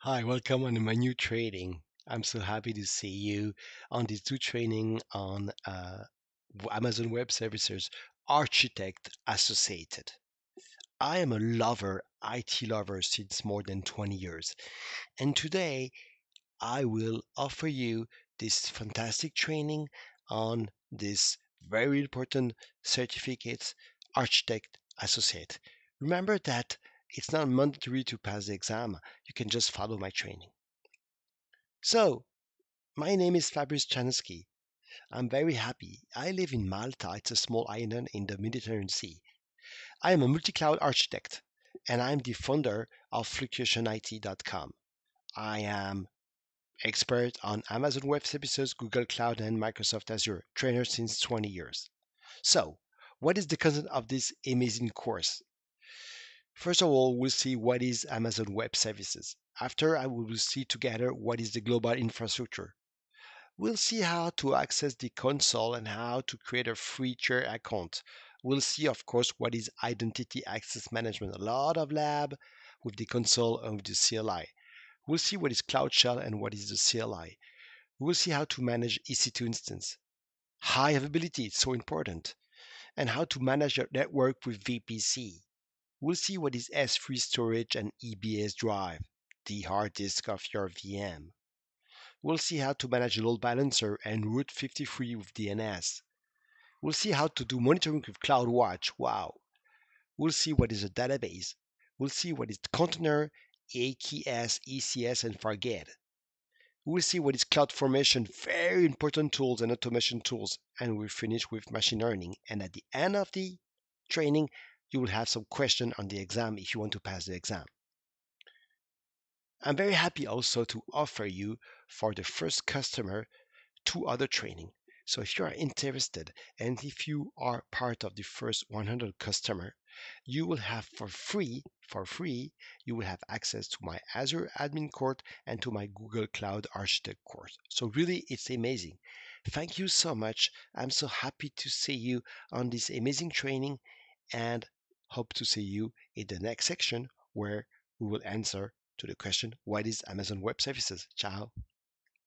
Hi, welcome on my new training. I'm so happy to see you on this new training on Amazon Web Services Architect Associated. I am a lover, IT lover since more than 20 years, and today I will offer you this fantastic training on this very important certificate, Architect Associate. Remember that it's not mandatory to pass the exam. You can just follow my training. So, my name is Fabrice Chansky. I'm very happy. I live in Malta. It's a small island in the Mediterranean Sea. I am a multi-cloud architect and I'm the founder of fluctuationit.com. I am expert on Amazon Web Services, Google Cloud, and Microsoft Azure, trainer since 20 years. So, what is the content of this amazing course? First of all, we'll see what is Amazon Web Services. After, I will see together what is the global infrastructure. We'll see how to access the console and how to create a free tier account. We'll see, of course, what is identity access management. A lot of lab with the console and with the CLI. We'll see what is Cloud Shell and what is the CLI. We'll see how to manage EC2 instance. High availability, it's so important. And how to manage your network with VPC. We'll see what is S3 storage and EBS drive, the hard disk of your VM. We'll see how to manage a load balancer and Route 53 with DNS. We'll see how to do monitoring with CloudWatch. Wow. We'll see what is a database. We'll see what is container, AKS, ECS, and Fargate. We'll see what is CloudFormation, very important tools and automation tools. And we'll finish with machine learning. And at the end of the training, you will have some question on the exam if you want to pass the exam. I'm very happy also to offer you for the first customer two other training. So if you are interested and if you are part of the first 100 customer, you will have for free, you will have access to my Azure admin course and to my Google Cloud Architect course. So really, it's amazing. Thank you so much. I'm so happy to see you on this amazing training and hope to see you in the next section where we will answer to the question, what is Amazon Web Services? Ciao.